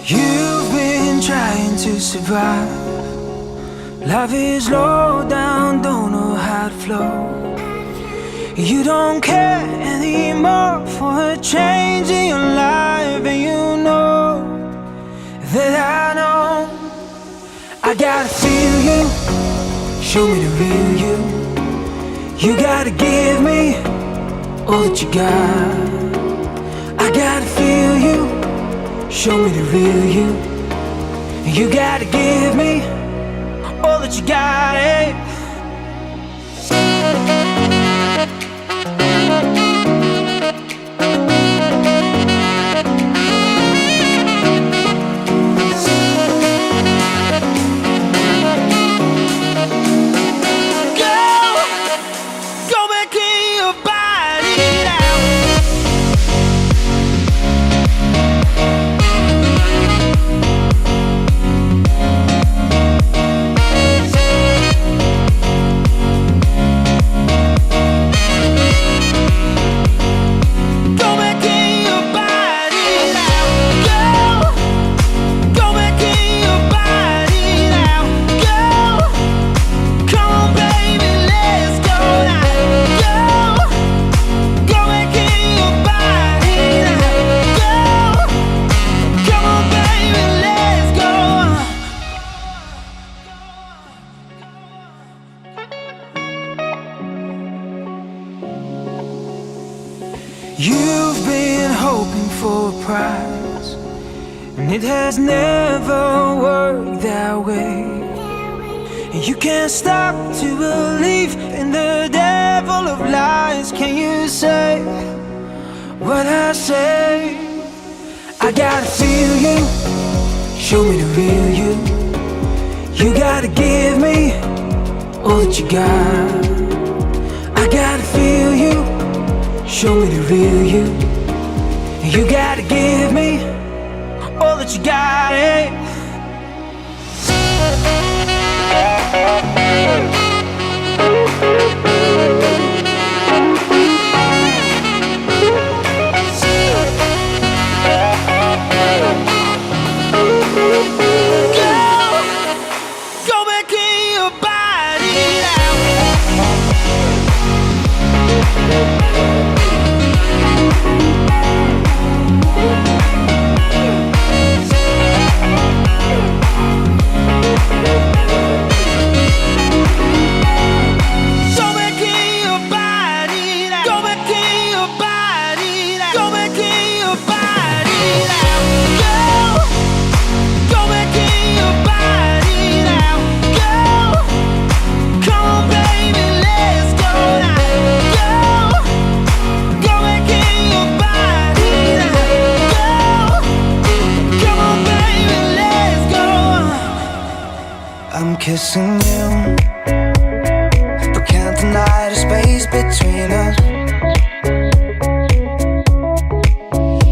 You've been trying to survive. Life is low down, don't know how to flow. You don't care anymore for a change in your life, and you know that I know. I gotta feel you, show me the real you. You gotta give me all that you got. I gotta feel you, show me the real you. You gotta give me all that you got, eh? You've been hoping for a prize, and it has never worked that way. And you can't stop to believe in the devil of lies. Can you say what I say? I gotta feel you, show me the real you. You gotta give me all that you got. I gotta feel you, show me the real you. You gotta give me all that you got, eh? Go back in your body now. I'm kissing you, but can't deny the space between us.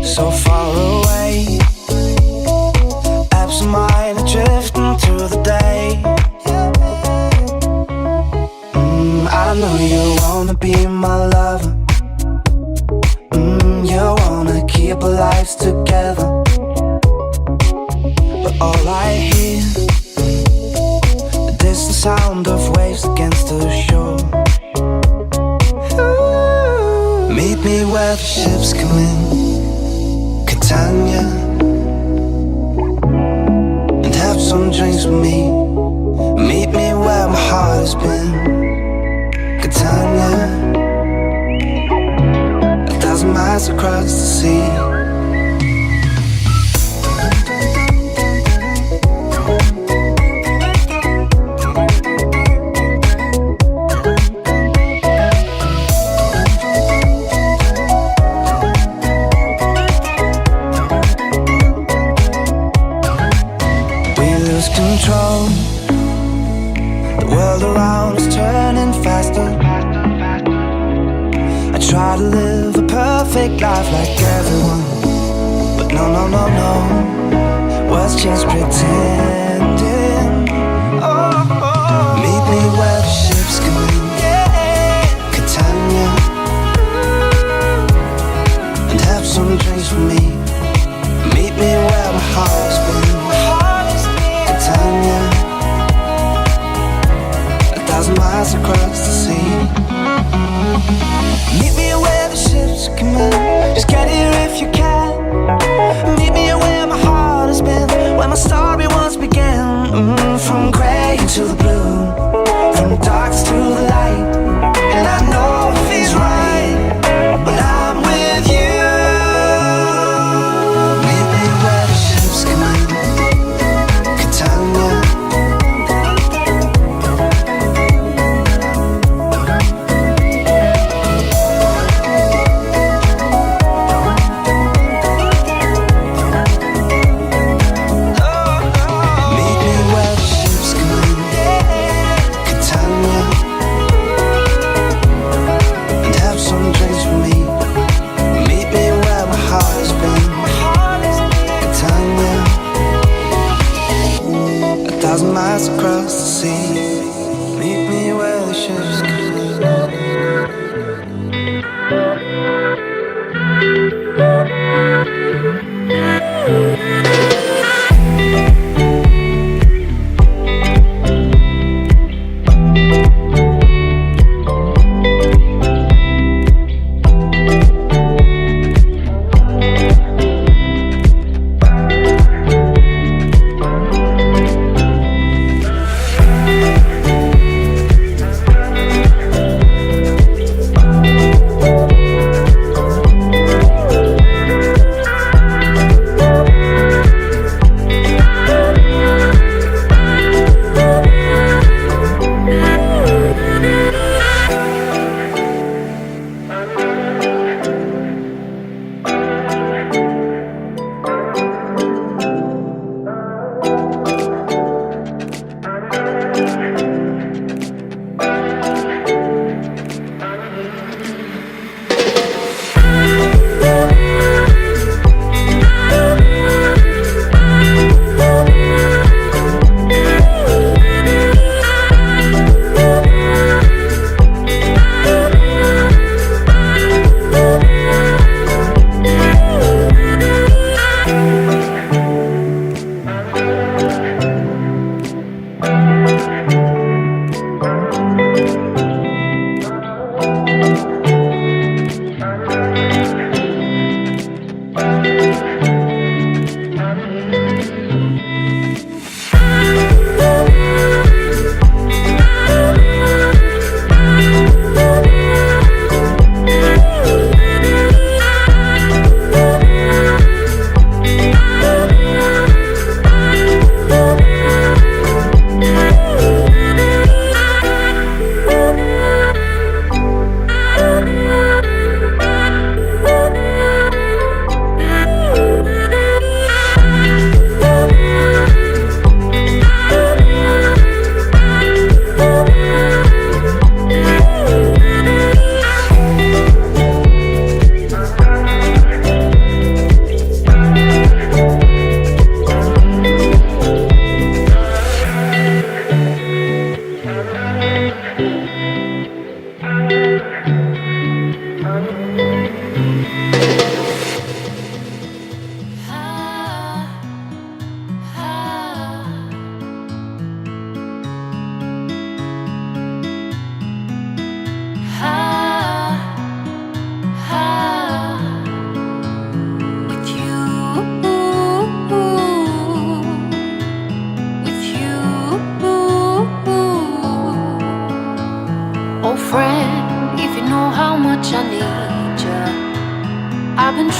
So far away, absent-minded drifting through the day. I know you wanna be my lover. You wanna keep our lives together, but all I hear, the sound of waves against the shore. Meet me where the ships come in, Catania, and have some drinks with me. Meet me where my heart has been, Catania, 1,000 miles across the sea. Control. The world around us turning faster. I try to live a perfect life like everyone, but no, no, no, no. Words just pretending. Oh, oh. Meet me where the ships come in, Catania, and have some drinks with me. Meet me where my heart's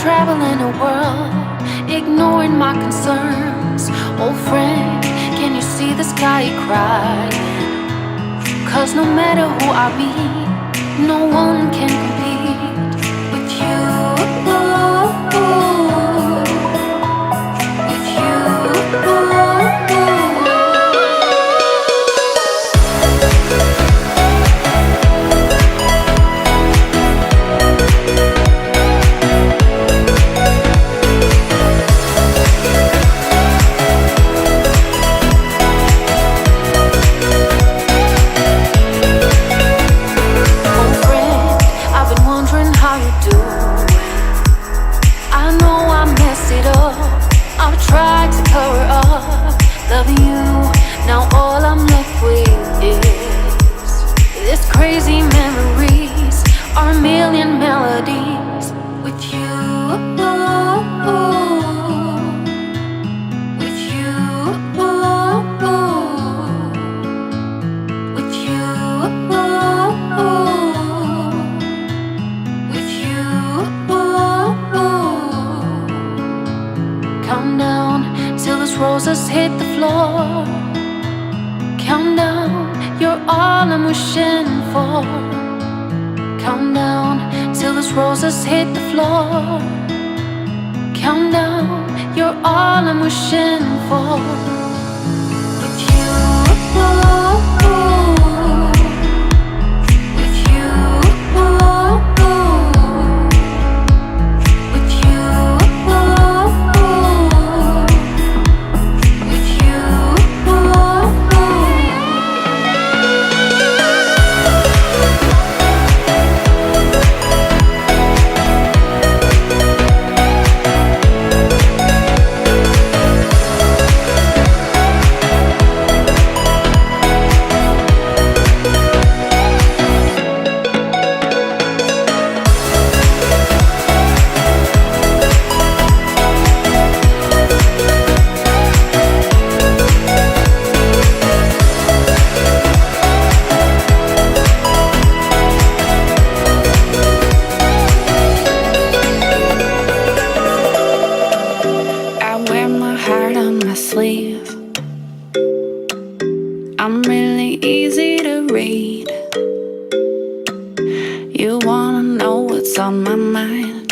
traveling the world, ignoring my concerns. Old friend, can you see the sky crying? 'Cause no matter who I meet, no one can compete with you. With you. I've tried to cover up loving you. Now all I'm left with is this crazy memories, our million melodies with you. With you. With you. With you. Count down till those roses hit the floor. Count down, you're all I'm wishing for. Count down till those roses hit the floor. Count down, you're all I'm wishing for. With you. I'm really easy to read. You wanna know what's on my mind.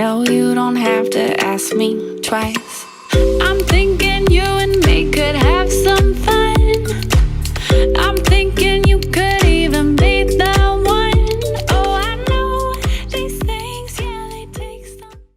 No, you don't have to ask me twice. I'm thinking you